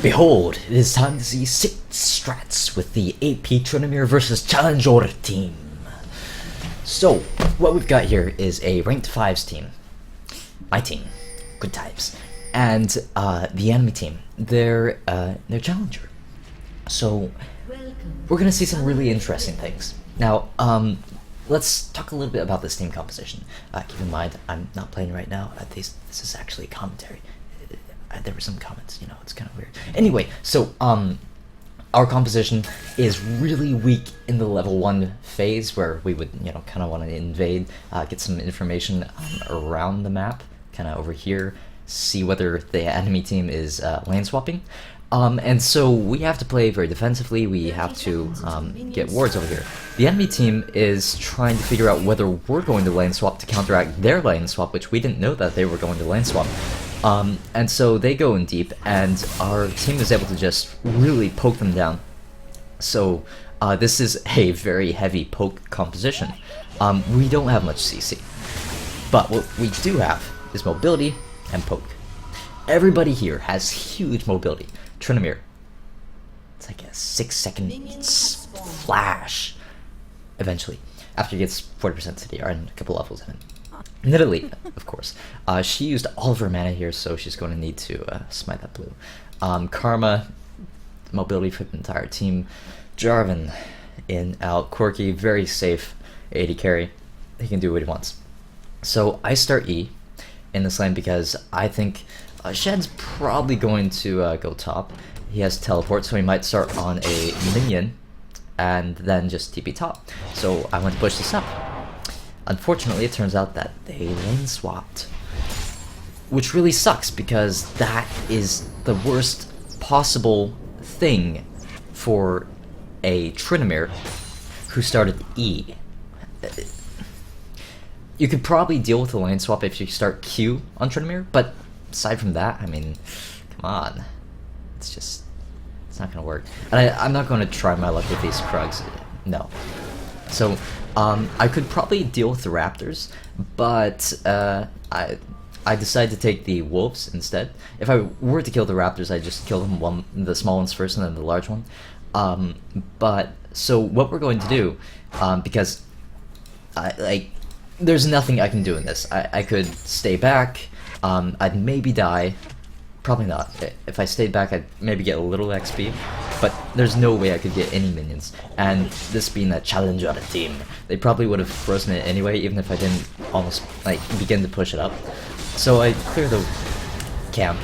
Behold, it is time to see 6 strats with the AP Tryndamere versus Challenger team. So, what we've got here is a ranked 5s team. My team. Good times. And the enemy team. They're Challenger. So, we're gonna see some really interesting things. Now, let's talk a little bit about this team composition. Keep in mind, I'm not playing right now. This is actually a commentary. There were some comments, you know, it's kind of weird. Anyway, so our composition is really weak in the level 1 phase, where we would, you know, kind of want to invade, get some information around the map, kind of over here, see whether the enemy team is lane swapping. And so we have to play very defensively. We have to get wards over here. The enemy team is trying to figure out whether we're going to lane swap to counteract their lane swap, which we didn't know that they were going to lane swap. And so they go in deep, and our team is able to just really poke them down. So this is a very heavy poke composition. We don't have much CC, but what we do have is mobility and poke. Everybody here has huge mobility. Tryndamere, it's like a 6-second flash eventually, after he gets 40% CDR and a couple levels in it. Nidalee, of course. She used all of her mana here, so she's going to need to smite that blue. Karma, mobility for the entire team. Jarvan, in, out. Quirky, very safe 80 carry. He can do what he wants. So I start E in this lane because I think Shen's probably going to go top. He has teleport, so he might start on a minion and then just TP top. So I want to push this up. Unfortunately, it turns out that they lane swapped, which really sucks because that is the worst possible thing for a Tryndamere who started E. You could probably deal with the lane swap if you start Q on Tryndamere, but aside from that, I mean, come on. It's not gonna work. And I'm not gonna try my luck with these Krugs. No. So, I could probably deal with the Raptors, but I decided to take the Wolves instead. If I were to kill the Raptors, I'd just kill them the small ones first and then the large one. But, so what we're going to do, because, there's nothing I can do in this. I could stay back, I'd maybe die. Probably not. If I stayed back, I'd maybe get a little XP, but there's no way I could get any minions. And this being a Challenger team, they probably would have frozen it anyway, even if I didn't almost begin to push it up. So I clear the camp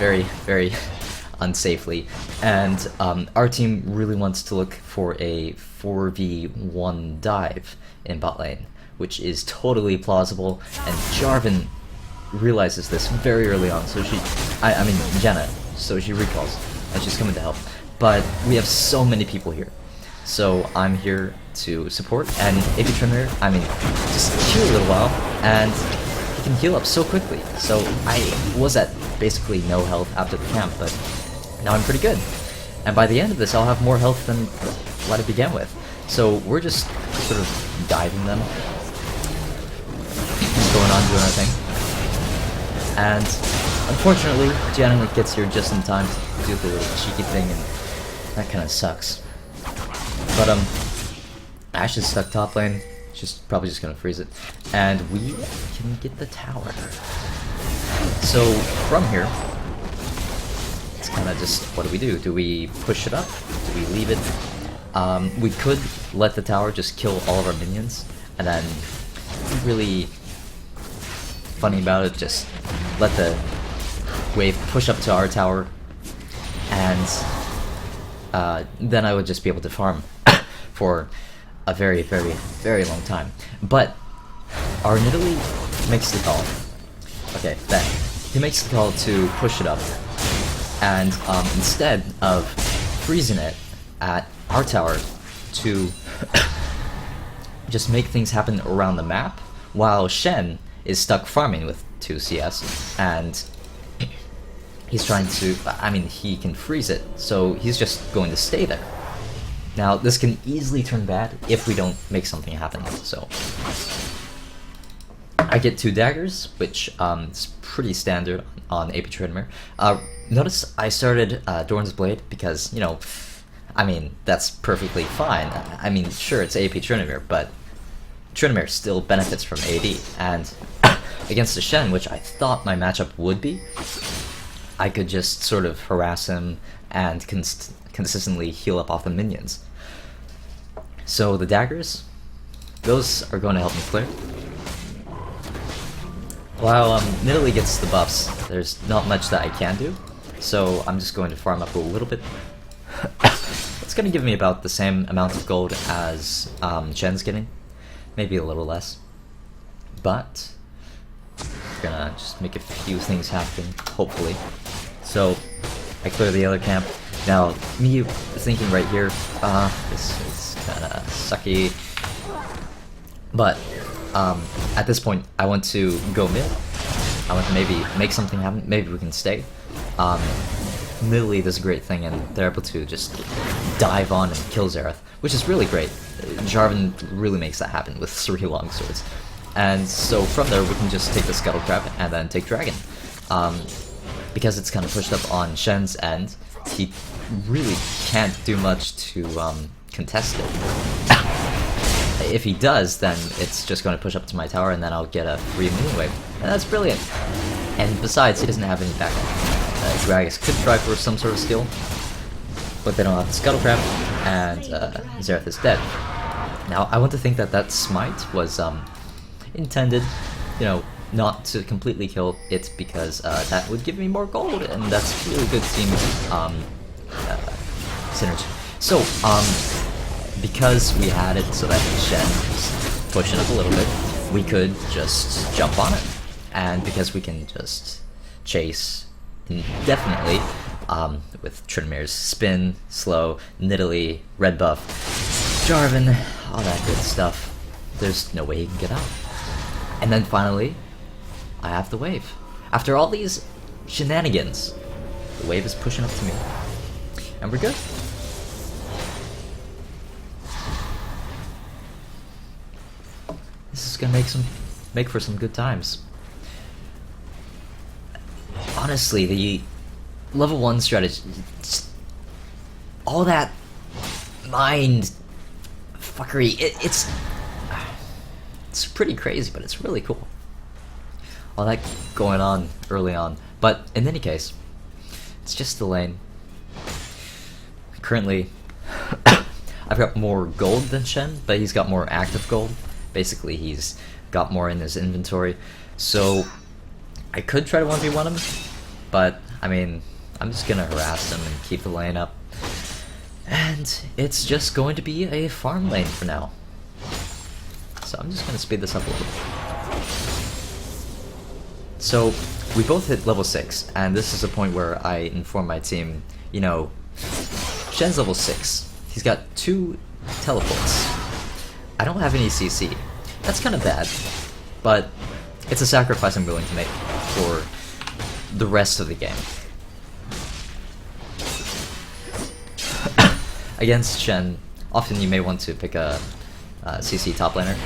very, very unsafely, and our team really wants to look for a 4v1 dive in bot lane, which is totally plausible, and Jarvan realizes this very early on, so I mean Jenna, so she recalls, and she's coming to help. But we have so many people here, so I'm here to support, and AP Tryndamere, I mean, just chill a little while, and he can heal up so quickly. So I was at basically no health after the camp, but now I'm pretty good. And by the end of this, I'll have more health than what I began with. So we're just sort of diving them, going on doing our thing. And unfortunately, Jenna gets here just in time to do the little cheeky thing, and that kind of sucks. But Ashe is stuck top lane. She's probably just gonna freeze it, and we can get the tower. So from here, it's kind of just, what do? Do we push it up? Do we leave it? We could let the tower just kill all of our minions, and then really funny about it, just let the wave push up to our tower, and then I would just be able to farm for a very, very, very long time. But our Nidalee makes the call. Okay, then he makes the call to push it up, and instead of freezing it at our tower, to just make things happen around the map, while Shen is stuck farming with 2 CS, and he's trying to, I mean, he can freeze it, so he's just going to stay there. Now, this can easily turn bad if we don't make something happen, so I get 2 daggers, which is pretty standard on AP Tryndamere. Notice I started Dorn's Blade because, you know, I mean, that's perfectly fine. I mean, sure, it's AP Tryndamere, but Tryndamere still benefits from AD, and against the Shen, which I thought my matchup would be, I could just sort of harass him and consistently heal up off the minions. So the daggers, those are going to help me clear. While Nidalee gets the buffs, there's not much that I can do, so I'm just going to farm up a little bit. It's going to give me about the same amount of gold as Shen's getting, maybe a little less, but we're gonna just make a few things happen, hopefully. So I clear the other camp. Now, me thinking right here, this is kinda sucky, but at this point, I want to go mid. I want to maybe make something happen. Maybe we can stay. Nidalee does a great thing, and they're able to just dive on and kill Xerath, which is really great. Jarvan really makes that happen with 3 longswords. And so from there, we can just take the Scuttle Crab and then take Dragon. Because it's kind of pushed up on Shen's end, he really can't do much to contest it. If he does, then it's just going to push up to my tower, and then I'll get a free minion wave. And that's brilliant. And besides, he doesn't have any backup. Gragas could try for some sort of skill, but they don't have the Scuttle Crab, and Xerath is dead. Now, I want to think that that smite was intended, you know, not to completely kill it, because that would give me more gold, and that's really good team synergy. So, because we had it so that Shen was pushing up a little bit, we could just jump on it. And because we can just chase indefinitely, with Tryndamere's spin, slow, Nidalee, red buff, Jarvan, all that good stuff, there's no way he can get out. And then finally, I have the wave. After all these shenanigans, the wave is pushing up to me. And we're good. This is gonna make for some good times. Honestly, the level 1 strategy, all that mind fuckery, it's pretty crazy, but it's really cool. All that going on early on. But in any case, it's just the lane. Currently, I've got more gold than Shen, but he's got more active gold. Basically, he's got more in his inventory. So, I could try to 1v1 him, but, I mean, I'm just gonna harass him and keep the lane up. And it's just going to be a farm lane for now. So I'm just gonna speed this up a little bit. So, we both hit level 6, and this is a point where I inform my team, you know, Shen's level 6. He's got 2 teleports. I don't have any CC. That's kind of bad, but it's a sacrifice I'm willing to make for the rest of the game. Against Shen, often you may want to pick a CC top laner.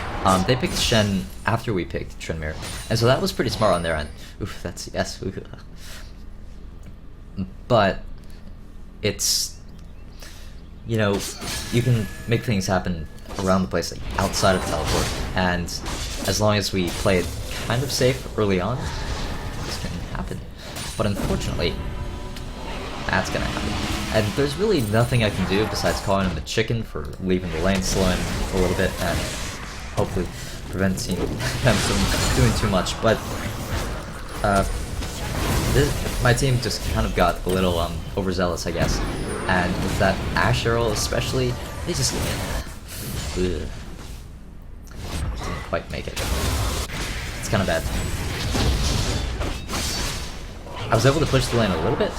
They picked Shen after we picked Tryndamere, and so that was pretty smart on their end. Oof, that's yes. Oof. But it's, you know, you can make things happen around the place, like outside of teleport, and as long as we play it kind of safe early on, this can happen. But unfortunately, that's gonna happen. And there's really nothing I can do besides calling him a chicken for leaving the lane, slowing for a little bit, and hopefully preventing him from doing too much. But my team just kind of got a little overzealous, I guess. And with that Ashe Arrow especially, they just didn't quite make it. It's kind of bad. I was able to push the lane a little bit,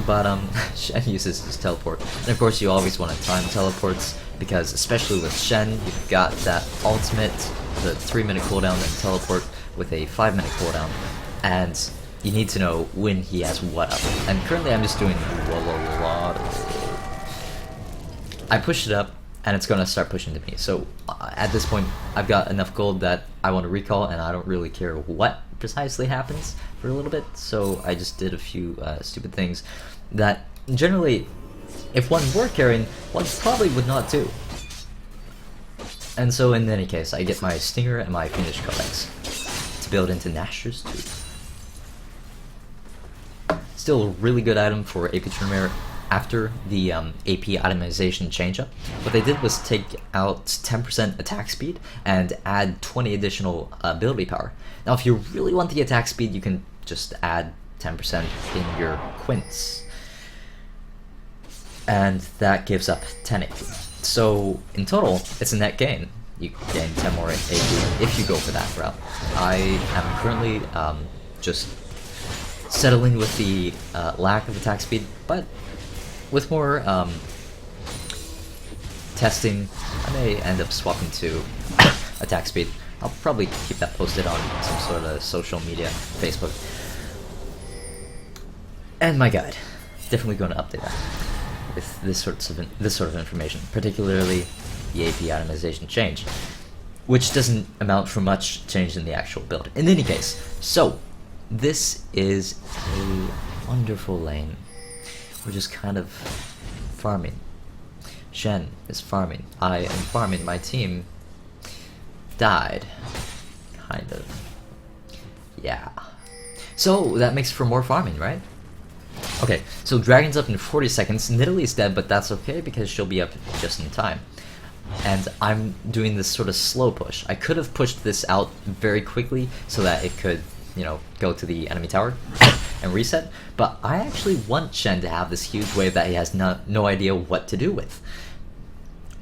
but Shen uses his teleport. And of course you always want to time teleports, because especially with Shen, you've got that ultimate, the 3-minute cooldown, and teleport with a 5-minute cooldown. And you need to know when he has what up. And currently I'm just doing I pushed it up, and it's going to start pushing to me. So at this point, I've got enough gold that I want to recall, and I don't really care what precisely happens for a little bit, so I just did a few stupid things that generally, if one were carrying, one probably would not do. And so in any case, I get my Stinger and my Fiendish Codex to build into Nashor's Tooth. Still a really good item for AP Tryndamere after the AP itemization change-up. What they did was take out 10% attack speed and add 20 additional ability power. Now if you really want the attack speed, you can just add 10% in your quints. And that gives up 10 AP. So in total, it's a net gain. You gain 10 more AP if you go for that route. I am currently just settling with the lack of attack speed, but with more testing, I may end up swapping to attack speed. I'll probably keep that posted on some sort of social media, Facebook. And my guide, definitely going to update that with this sort of information, particularly the AP itemization change, which doesn't amount for much change in the actual build. In any case, so this is a wonderful lane. We're just kind of farming. Shen is farming. I am farming. My team died. Kind of. Yeah. So that makes for more farming, right? Okay, so Dragon's up in 40 seconds. Nidalee's dead, but that's okay because she'll be up just in time. And I'm doing this sort of slow push. I could have pushed this out very quickly so that it could, you know, go to the enemy tower and reset, but I actually want Shen to have this huge wave that he has no idea what to do with.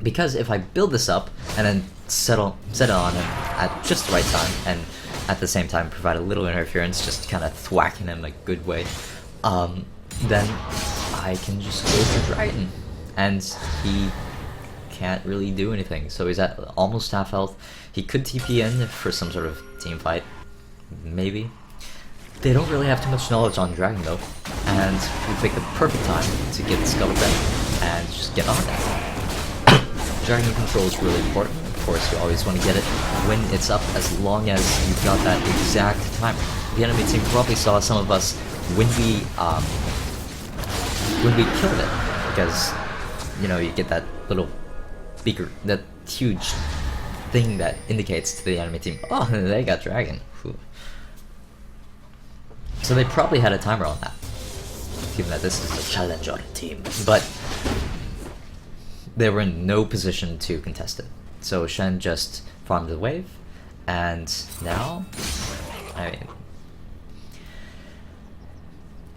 Because if I build this up and then set it on him at just the right time, and at the same time provide a little interference, just kind of thwacking him in a good way, then I can just go for Dragon, and he can't really do anything. So he's at almost half health. He could TP in for some sort of team fight, maybe. They don't really have too much knowledge on Dragon though, and we pick the perfect time to get the Scuttlebat and just get on that. Dragon control is really important. Of course, you always want to get it when it's up, as long as you've got that exact timer. The enemy team probably saw some of us when we killed it, because you know you get that little beaker, that huge thing that indicates to the enemy team, oh, they got Dragon. Whew. So they probably had a timer on that, given that this is a challenger team, but they were in no position to contest it. So Shen just farmed the wave, and now, I mean,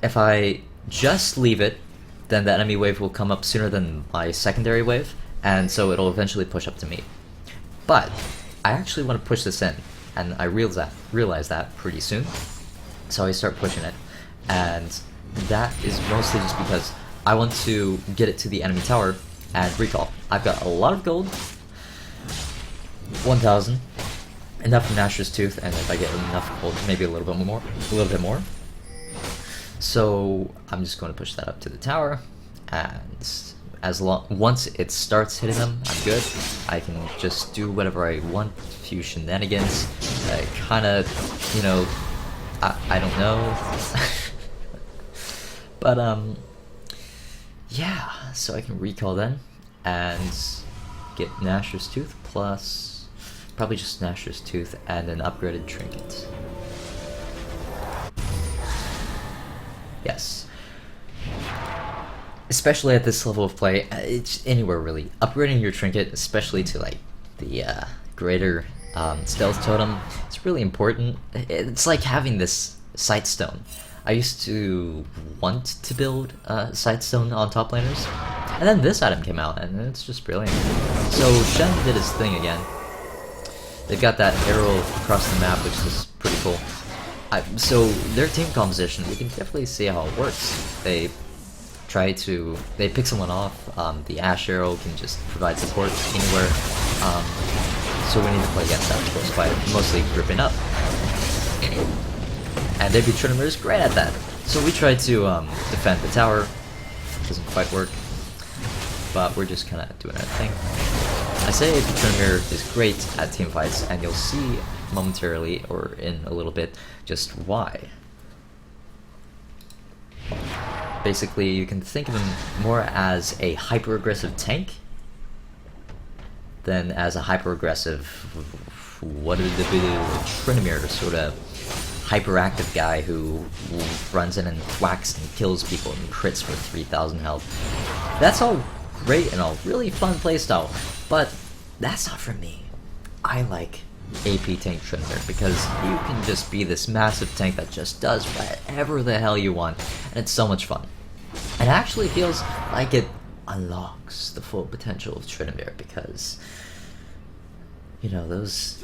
if I just leave it, then the enemy wave will come up sooner than my secondary wave, and so it'll eventually push up to me. But I actually want to push this in, and I realize that pretty soon. So I start pushing it, and that is mostly just because I want to get it to the enemy tower and recall. I've got a lot of gold, 1,000, enough from Nashor's Tooth, and if I get enough gold, maybe a little bit more. So I'm just going to push that up to the tower, and once it starts hitting them, I'm good. I can just do whatever I want, a few shenanigans, kind of, you know, I don't know. But yeah, so I can recall then and get Nashor's Tooth, plus probably just Nashor's Tooth and an upgraded trinket. Yes. Especially at this level of play, it's anywhere really. Upgrading your trinket, especially to like the greater stealth totem, it's really important. It's like having this Sightstone. I used to want to build Sightstone on top laners, and then this item came out, and it's just brilliant. So Shen did his thing again. They've got that arrow across the map, which is pretty cool. So their team composition, we can definitely see how it works. They pick someone off. The Ash arrow can just provide support anywhere. So we need to play against that, of course, by mostly grouping up. And AP Tryndamere is great at that. So we try to defend the tower. Doesn't quite work, but we're just kind of doing our thing. I say AP Tryndamere is great at team fights, and you'll see momentarily, or in a little bit, just why. Basically, you can think of him more as a hyper-aggressive tank than as a hyper-aggressive, what is the Tryndamere, sort of hyperactive guy who runs in and whacks and kills people and crits for 3,000 health. That's all great and all, really fun playstyle, but that's not for me. I like AP tank Tryndamere because you can just be this massive tank that just does whatever the hell you want, and it's so much fun. It actually feels like it unlocks the full potential of Tryndamere because, you know, those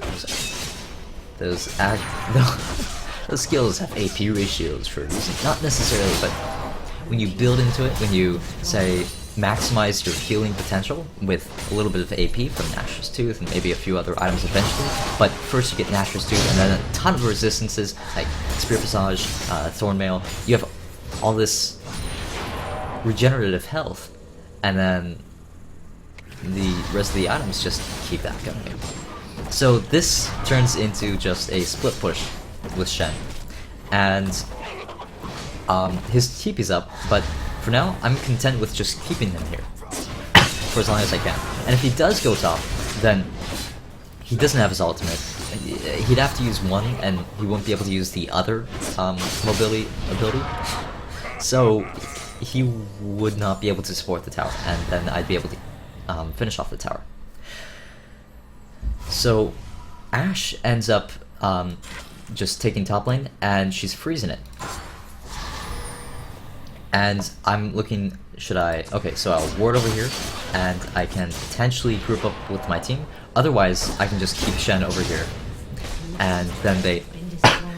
skills have AP ratios for a reason. Not necessarily, but when you build into it, when you say maximize your healing potential with a little bit of AP from Nash's Tooth and maybe a few other items eventually, but first you get Nash's Tooth and then a ton of resistances like Spear Passage, Thornmail. You have all this regenerative health, and then the rest of the items just keep that going. So this turns into just a split push with Shen, and his TP's up, but for now I'm content with just keeping him here for as long as I can. And if he does go top, then he doesn't have his ultimate. He'd have to use one, and he won't be able to use the other mobility ability, so he would not be able to support the tower, and then I'd be able to finish off the tower. So Ashe ends up just taking top lane, and she's freezing it. And I'm looking, should I... Okay, so I'll ward over here, and I can potentially group up with my team. Otherwise, I can just keep Shen over here. And then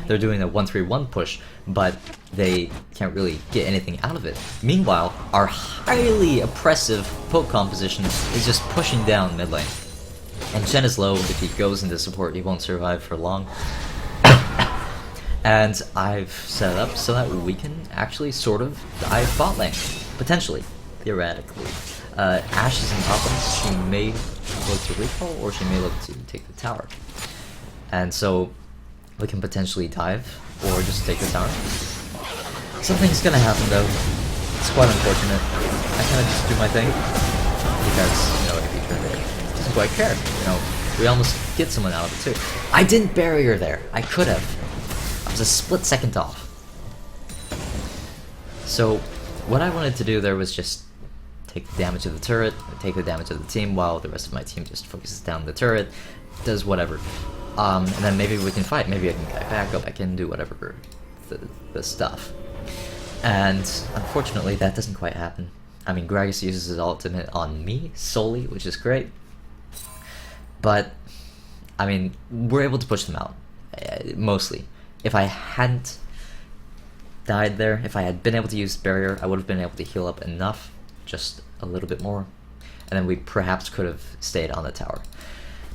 they're doing a 1-3-1 push, but they can't really get anything out of it. Meanwhile, our highly oppressive poke composition is just pushing down mid lane. And Shen is low. If he goes into support, he won't survive for long. And I've set it up so that we can actually sort of dive bot lane. Potentially. Theoretically. Ashe is in top lane. She may look to recall, or she may look to take the tower. And so we can potentially dive, or just take the tower. Something's gonna happen though. It's quite unfortunate. I kinda just do my thing. Because, you know, if you turn it, doesn't quite care. You know, we almost get someone out of it too. I didn't barrier there. I could have. I was a split second off. So what I wanted to do there was just take the damage of the turret, take the damage of the team, while the rest of my team just focuses down the turret, does whatever. And then maybe we can fight. Maybe I can go back in, do whatever the stuff. And unfortunately, that doesn't quite happen. I mean, Gragas uses his ultimate on me solely, which is great. But I mean, we're able to push them out mostly. If I hadn't died there, if I had been able to use barrier, I would have been able to heal up enough, just a little bit more, and then we perhaps could have stayed on the tower.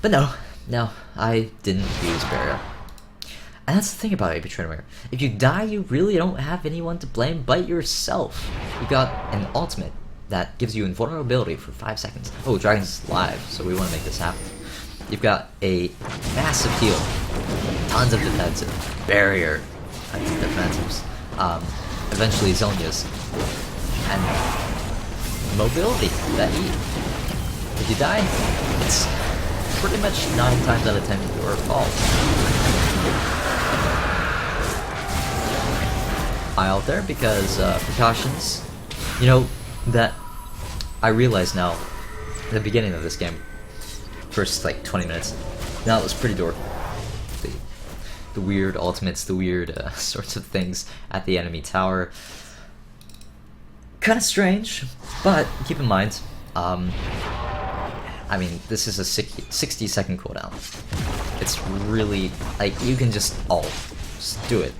But no, I didn't use barrier. And that's the thing about AP Tryndamere. If you die, you really don't have anyone to blame but yourself. You got an ultimate that gives you invulnerability for 5 seconds. Oh, Dragon's live, so we want to make this happen. You've got a massive heal, tons of defensive, barrier, tons of defensives, eventually Zonia's, and mobility that E. If you die, it's pretty much 9 times out of 10 your fault. Eye out there because precautions. You know, that I realize now, at the beginning of this game, first like 20 minutes, now it was pretty dorky. The weird ultimates, the weird sorts of things at the enemy tower. Kind of strange, but keep in mind, I mean, this is a 60-second cooldown. It's really, like, you can just do it.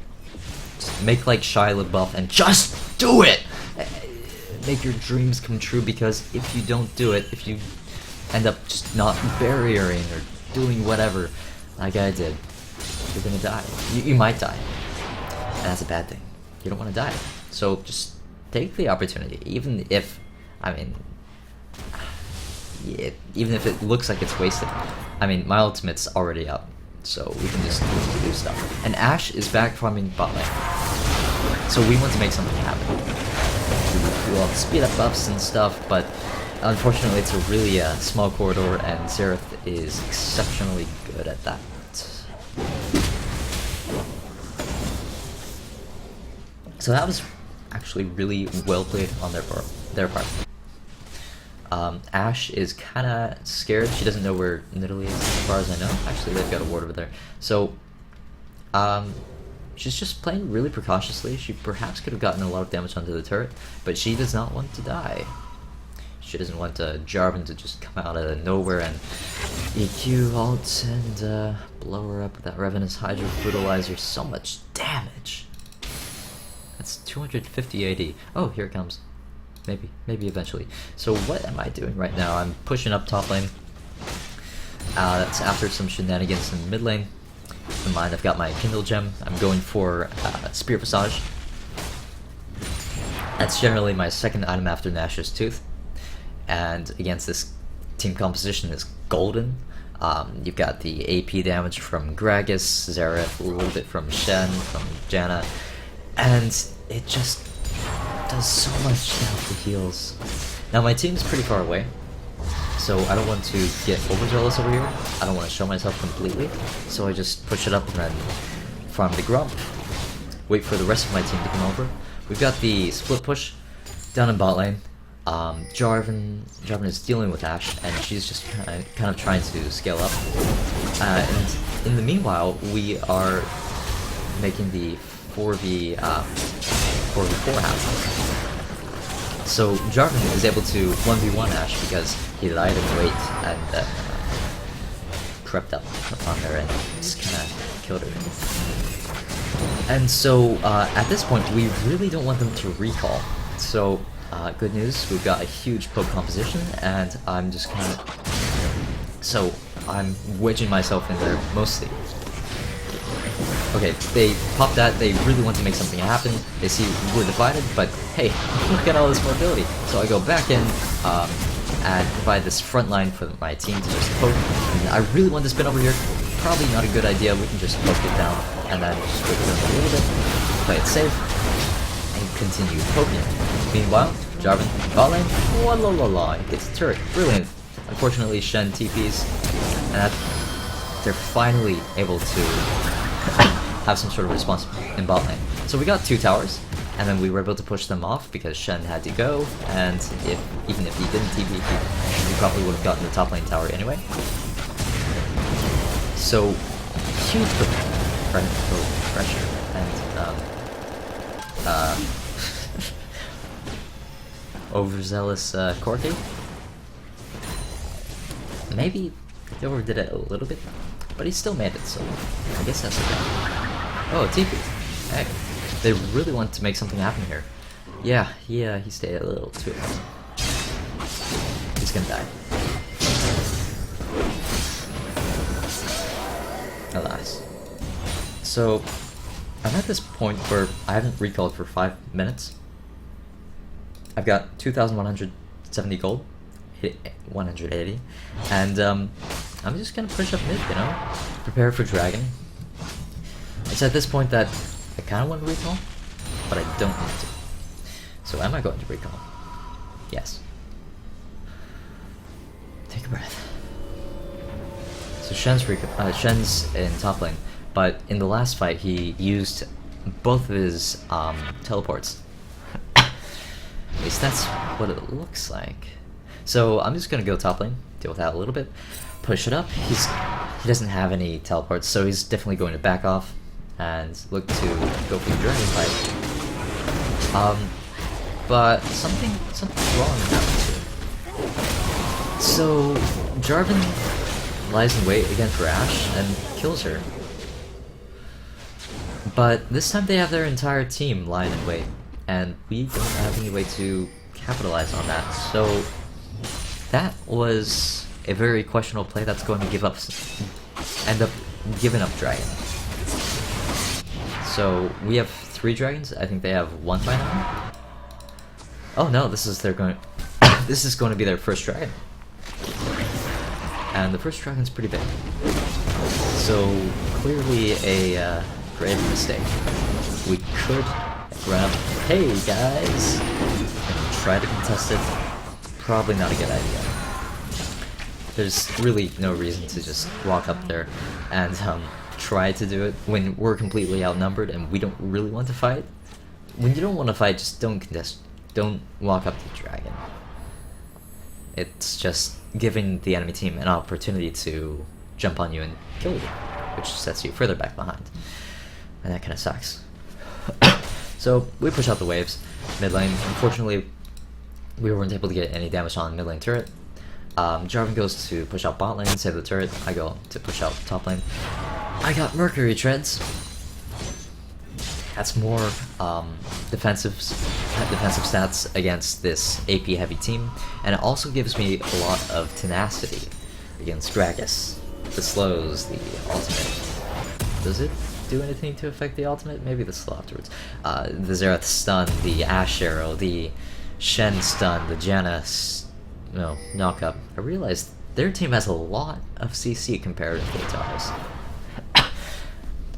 Just make like Shia LaBeouf and just do it! Make your dreams come true, because if you don't do it, if you end up just not barriering or doing whatever like I did, you're gonna die. You might die. And that's a bad thing. You don't want to die. So just take the opportunity, even if, I mean, yeah, even if it looks like it's wasted. I mean, my ultimate's already up. so we can just do stuff. And Ashe is back farming bot lane, so we want to make something happen. We will speed up buffs and stuff, but unfortunately it's a really small corridor, and Xerath is exceptionally good at that. So that was actually really well played on their part. Ashe is kind of scared. She doesn't know where Nidalee is, as far as I know. Actually, they've got a ward over there. So, she's just playing really precautiously. She perhaps could have gotten a lot of damage onto the turret, but she does not want to die. She doesn't want Jarvan to just come out of nowhere and EQ ult and blow her up with that Revenant's Hydra Brutalizer. So much damage. That's 250 AD. Oh, here it comes. Maybe eventually. So what am I doing right now? I'm pushing up top lane. That's after some shenanigans in mid lane. Keep in mind, I've got my Kindle Gem. I'm going for Spear Visage. That's generally my second item after Nash's Tooth. And against this team composition is golden. You've got the AP damage from Gragas, Xerath, a little bit from Shen, from Janna, and it just does so much down the heals. Now my team's pretty far away, so I don't want to get overzealous over here. I don't want to show myself completely, so I just push it up and then farm the Grump, wait for the rest of my team to come over. We've got the split push down in bot lane. Jarvan is dealing with Ashe, and she's just kind of trying to scale up. And in the meanwhile, we are making the 4v4 happen. So Jarvan is able to 1v1 Ashe because he lied in wait and crept up on her and just kind of killed her. And so at this point, we really don't want them to recall. So good news, we've got a huge poke composition, and I'm just kind of... So, I'm wedging myself in there, mostly. Okay, they pop that, they really want to make something happen, they see we're divided, but hey, look at all this mobility. So I go back in, and provide this front line for my team to just poke, and I really want to spin over here. Probably not a good idea, we can just poke it down, and then just wait for them a little bit, play it safe, and continue poking. Meanwhile, Jarvan, bot lane, la gets a turret. Brilliant. Unfortunately, Shen TPs, and they're finally able to have some sort of response in bot lane. So we got 2 towers, and then we were able to push them off because Shen had to go, and even if he didn't TP, he probably would have gotten the top lane tower anyway. So, huge pressure, and overzealous Corki. Maybe he overdid it a little bit, but he still made it, so I guess that's okay. Oh, TP. Hey, they really want to make something happen here. Yeah, he stayed a little too long. He's gonna die. Alas. So, I'm at this point where I haven't recalled for 5 minutes. I've got 2,170 gold, 180, and I'm just gonna push up mid, you know? Prepare for dragon. It's at this point that I kinda want to recall, but I don't want to. So am I going to recall? Yes. Take a breath. So Shen's in top lane, but in the last fight he used both of his teleports. At least that's what it looks like. So I'm just gonna go top lane, deal with that a little bit, push it up. He doesn't have any teleports, so he's definitely going to back off and look to go for the dragon fight. But something's wrong happens here. So Jarvan lies in wait again for Ashe and kills her. But this time they have their entire team lying in wait, and we don't have any way to capitalize on that. So that was a very questionable play that's going to end up giving up dragon. So we have 3 dragons. I think they have 1 by now. Oh no, this is going to be their first dragon. And the first dragon's pretty big. So clearly a grave mistake. We could run up, hey guys, and try to contest it. Probably not a good idea. There's really no reason to just walk up there and try to do it when we're completely outnumbered and we don't really want to fight. When you don't want to fight, just don't contest. Don't walk up to the dragon. It's just giving the enemy team an opportunity to jump on you and kill you, which sets you further back behind. And that kind of sucks. So we push out the waves, mid lane. Unfortunately, we weren't able to get any damage on mid lane turret. Jarvan goes to push out bot lane, save the turret. I go to push out top lane. I got Mercury treads. That's more defensive stats against this AP heavy team, and it also gives me a lot of tenacity against Gragas. The slows, the ultimate. Does it do anything to affect the ultimate? Maybe the slow afterwards. The Xerath stun, the Ash arrow, the Shen stun, the Janna knock up. I realized their team has a lot of CC comparatively to ours.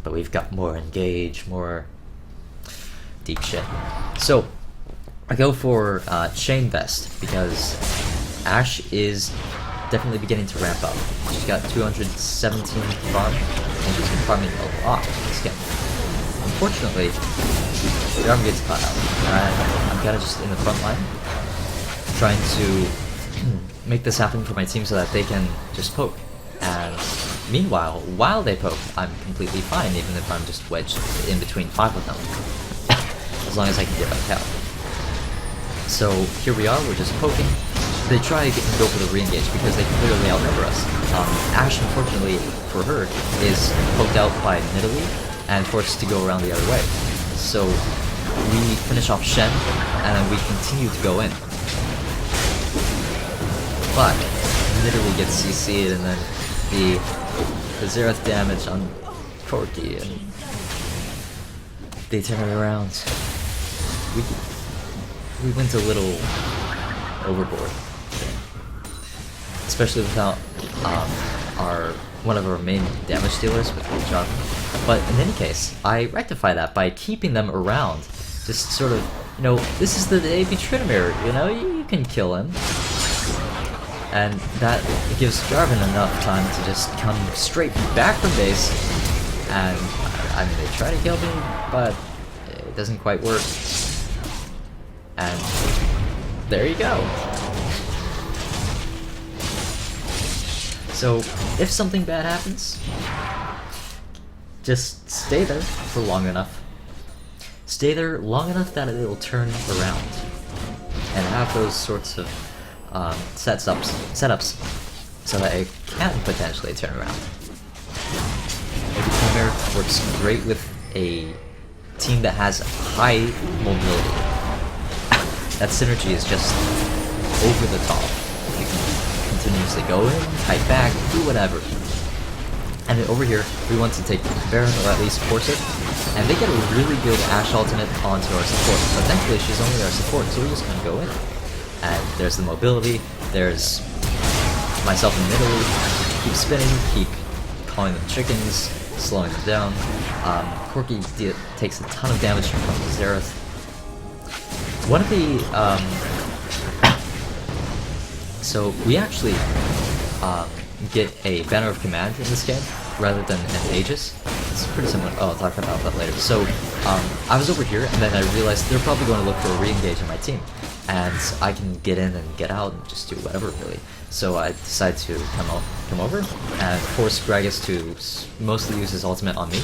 But we've got more engage, more deep shit. So I go for Chain Vest because Ash is definitely beginning to ramp up. She's got 217 farm, and she's been farming a lot this game. Unfortunately, the arm gets caught out. I'm kind of just in the front line, trying to make this happen for my team so that they can just poke. And meanwhile, while they poke, I'm completely fine, even if I'm just wedged in between 5 of them. As long as I can get back out. So here we are, we're just poking. They try to go for the re-engage because they clearly outnumber us. Ash, unfortunately for her, is poked out by Nidalee and forced to go around the other way. So we finish off Shen, and then we continue to go in. But Nidalee gets CC'd, and then the Xerath damage on Corki, and they turn it around. We went a little overboard, especially without one of our main damage dealers with Jarvan. But in any case, I rectify that by keeping them around. Just sort of, this is the AP Tryndamere, you can kill him. And that gives Jarvan enough time to just come straight back from base. And, I mean, they try to kill me, but it doesn't quite work. And there you go. So, if something bad happens, just stay there for long enough. Stay there long enough that it'll turn around. And have those sorts of setups so that it can potentially turn around. Maybe Tryndamere works great with a team that has high mobility. That synergy is just over the top. You can continuously go in, fight back, do whatever. And then over here, we want to take Baron, or at least force it. And they get a really good Ashe ultimate onto our support. But thankfully, she's only our support, so we're just gonna go in. And there's the mobility, there's myself in Nidalee. Keep spinning, keep calling them chickens, slowing them down. Corki takes a ton of damage from Xerath. One of the, so we actually get a banner of command in this game rather than an Aegis. It's pretty similar. Oh, I'll talk about that later. So I was over here, and then I realized they're probably going to look for a re-engage on my team, and I can get in and get out and just do whatever really. So I decided to come over and force Gragas to mostly use his ultimate on me,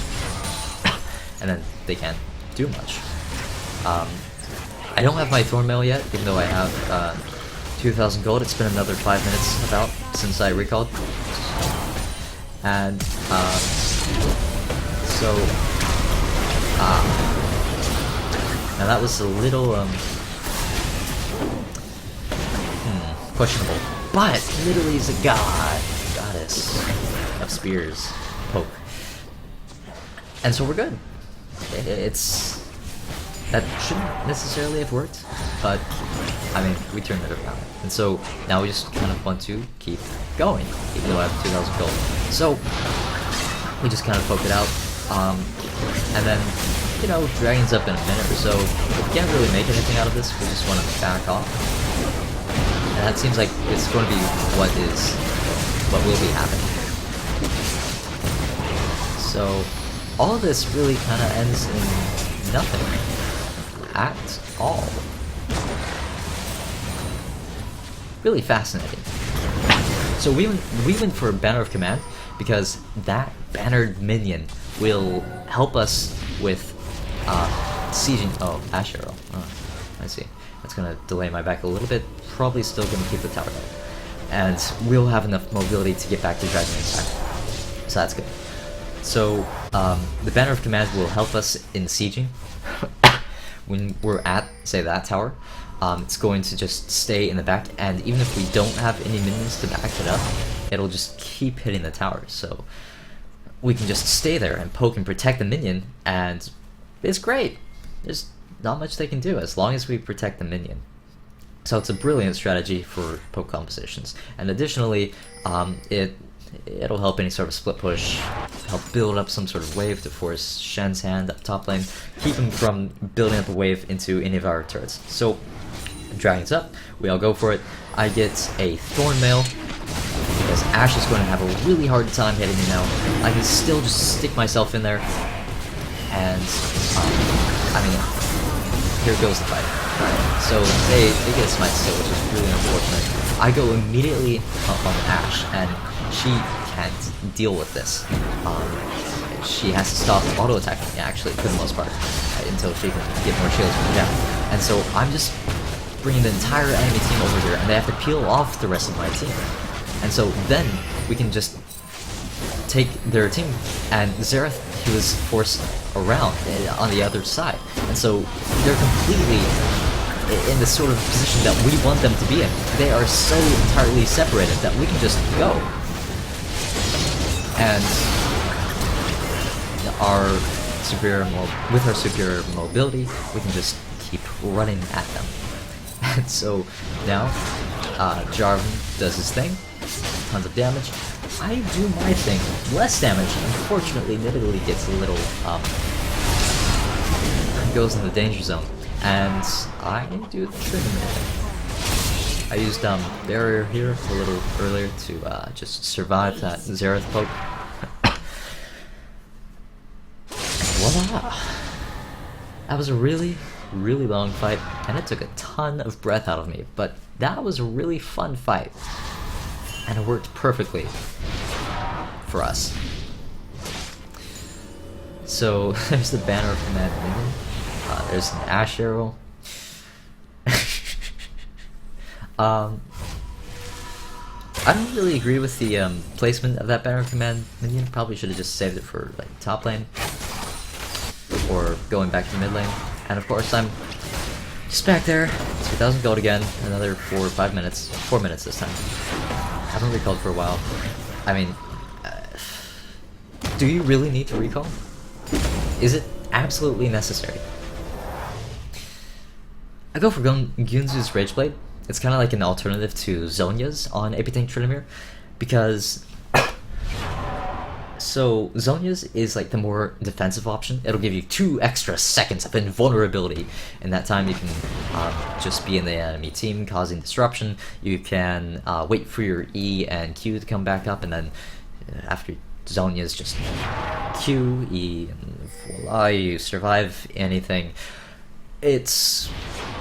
and then they can't do much. I don't have my Thornmail yet, even though I have 2,000 gold. It's been another 5 minutes about since I recalled. And, so, now that was a little, questionable. But, literally is a goddess of spears, poke. And so we're good. That shouldn't necessarily have worked, but, I mean, we turned it around. And so, now we just kind of want to keep going, even though I have 2,000 gold. So, we just kind of poke it out, and then, you know, dragon's up in a minute or so. If we can't really make anything out of this, we just want to back off. And that seems like it's going to be what will be happening. So all of this really kind of ends in nothing at all. Really fascinating. So we went for Banner of Command because that bannered minion will help us with sieging. Oh, Ash Arrow. Oh, I see. That's gonna delay my back a little bit. Probably still gonna keep the tower down. And we'll have enough mobility to get back to Dragon in time. So that's good. So the Banner of Command will help us in sieging. When we're at, say, that tower, it's going to just stay in the back, and even if we don't have any minions to back it up, it'll just keep hitting the tower. So we can just stay there and poke and protect the minion, and it's great. There's not much they can do as long as we protect the minion. So it's a brilliant strategy for poke compositions. And additionally, it'll help any sort of split push, help build up some sort of wave to force Shen's hand up top lane, keep him from building up a wave into any of our turrets. So, Dragon's up, we all go for it. I get a Thorn Mail, because Ashe is going to have a really hard time hitting me now. I can still just stick myself in there, and, I mean, here goes the fight. Alright, so they get a smite still, which is really unfortunate. I go immediately on Ashe, and she can't deal with this. She has to stop auto-attacking, actually, for the most part, until she can get more shields from the down. And so I'm just bringing the entire enemy team over here, and they have to peel off the rest of my team. And so then we can just take their team, and Xerath, he was forced around on the other side. And so they're completely in the sort of position that we want them to be in. They are so entirely separated that we can just go. And with our superior mobility, we can just keep running at them. And so now, Jarvan does his thing, tons of damage. I do my thing, less damage. Unfortunately, Nidalee gets a little, goes in the danger zone, and I do the Tryndamere. I used barrier here a little earlier to just survive that Xerath poke. Voila! That was a really, really long fight, and it took a ton of breath out of me, but that was a really fun fight, and it worked perfectly for us. So there's the Banner of Command minion. There's an Ash Arrow. I don't really agree with the placement of that Banner of Command minion. Probably should have just saved it for like top lane or going back to mid lane. And of course, I'm just back there. 2,000 gold again. Another 4 or 5 minutes. 4 minutes this time. Haven't recalled for a while. I mean, do you really need to recall? Is it absolutely necessary? I go for Gunzu's Rageblade. It's kind of like an alternative to Zhonya's on AP Tank Tryndamere, because so Zhonya's is like the more defensive option. It'll give you 2 extra seconds of invulnerability. In that time, you can just be in the enemy team, causing disruption. You can wait for your E and Q to come back up, and then after Zhonya's just Q, E, and voila, you survive anything. It's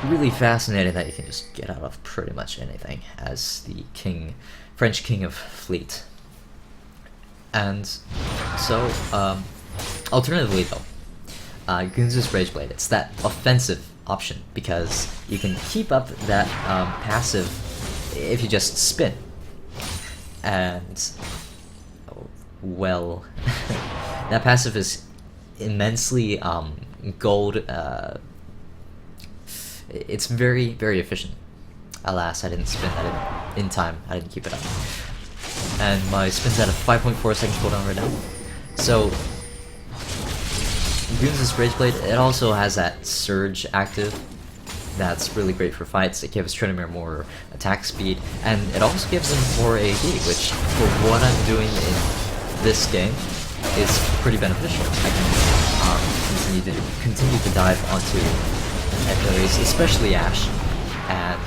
really fascinating that you can just get out of pretty much anything as the French king of fleet. And so, alternatively though, Gunzu's Rageblade, it's that offensive option because you can keep up that passive if you just spin. And, well, that passive is immensely gold. It's very, very efficient. Alas, I didn't spin that in time. I didn't keep it up. And my spin's at a 5.4 seconds cooldown right now. So, Gunzu's Rageblade, it also has that surge active. That's really great for fights. It gives Tryndamere more attack speed, and it also gives him more AD, which, for what I'm doing in this game, is pretty beneficial. I can continue to dive onto enemies, especially Ash, and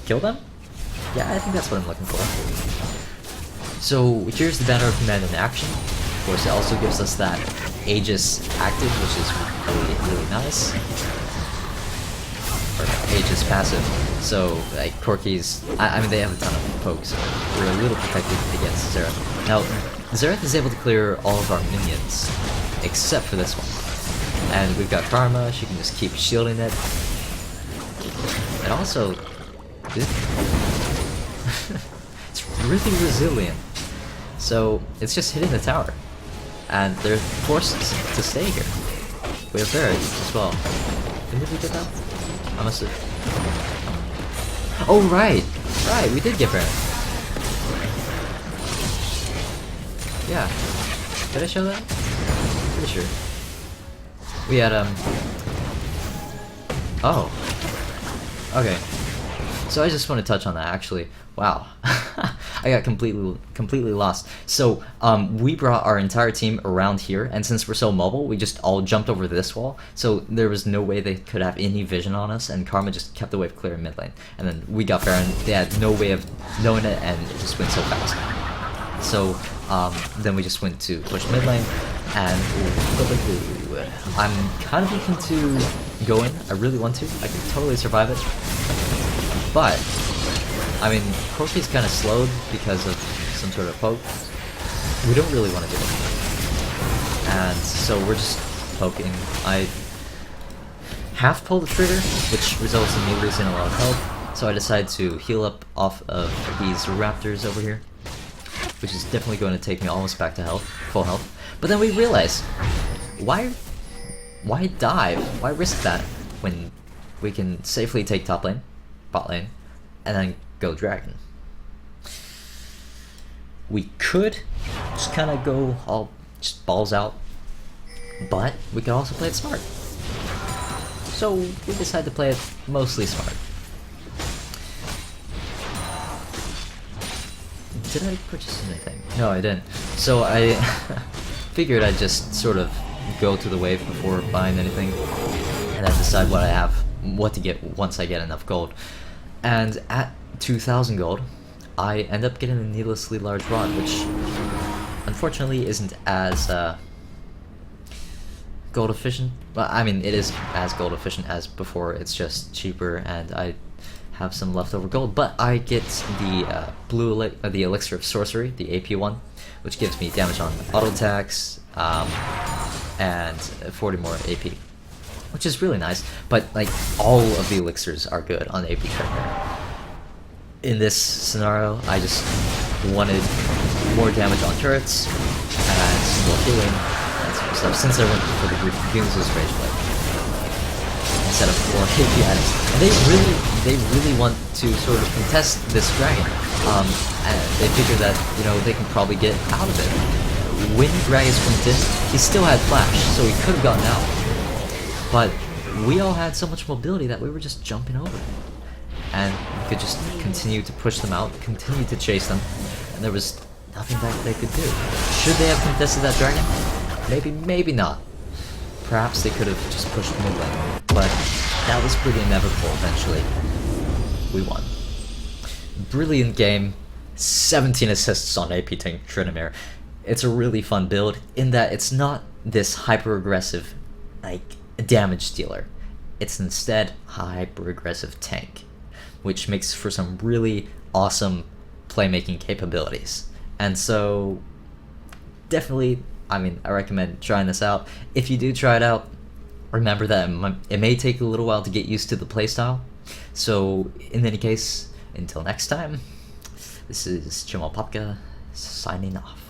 kill them? Yeah, I think that's what I'm looking for. So here's the banner of command in action. Of course, it also gives us that Aegis active, which is really nice. Or Aegis passive. So like Corki's, I mean they have a ton of pokes, so we're a little protected against Xerath. Now, Xerath is able to clear all of our minions, except for this one. And we've got Karma, she can just keep shielding it. And also, it's really resilient. So it's just hitting the tower. And they're forced to stay here. We have Barret as well. When did we get that? I must have... Oh right! Right, we did get Barret. Yeah. Did I show that? Pretty sure. We had Oh. Okay. So I just want to touch on that actually. Wow. I got completely lost. So we brought our entire team around here, and since we're so mobile, we just all jumped over this wall. So there was no way they could have any vision on us, and Karma just kept the wave clear in mid lane. And then we got Baron. They had no way of knowing it, and it just went so fast. So then we just went to push mid lane, and I'm kind of looking to go in. I really want to. I can totally survive it, but I mean, Corki's kind of slowed because of some sort of poke. We don't really want to do it. And so we're just poking. I half pull the trigger, which results in me losing a lot of health. So I decide to heal up off of these raptors over here, which is definitely going to take me almost back to health, full health. But then we realize, why dive? Why risk that when we can safely take top lane, bot lane, and then go dragon? We could just kind of go all just balls out, but we could also play it smart. So we decided to play it mostly smart. Did I purchase anything? No, I didn't. So I figured I'd just sort of go to the wave before buying anything, and then decide what to get once I get enough gold. And at 2,000 gold, I end up getting a needlessly large rod, which unfortunately isn't as gold efficient. Well, I mean, it is as gold efficient as before, it's just cheaper, and I have some leftover gold. But I get the the elixir of sorcery, the AP one, which gives me damage on auto attacks, and 40 more AP, which is really nice. But like, all of the elixirs are good on AP Tryndamere. In this scenario, I just wanted more damage on turrets and more healing and some stuff, since I went for the Guinness's Rage Blade instead of more AP items. And they really want to sort of contest this dragon, and they figure that, you know, they can probably get out of it. When Gragas went in, he still had flash, so he could have gotten out. But we all had so much mobility that we were just jumping over it. And we could just continue to push them out, continue to chase them, and there was nothing that they could do. Should they have contested that dragon? Maybe, maybe not. Perhaps they could have just pushed mid lane, but that was pretty inevitable eventually. We won. Brilliant game, 17 assists on AP Tank Tryndamere. It's a really fun build in that it's not this hyper-aggressive, like, damage dealer. It's instead a hyper-aggressive tank, which makes for some really awesome playmaking capabilities. And so, definitely, I mean, I recommend trying this out. If you do try it out, remember that it may take a little while to get used to the playstyle. So, in any case, until next time, this is Jamal Popka, signing off.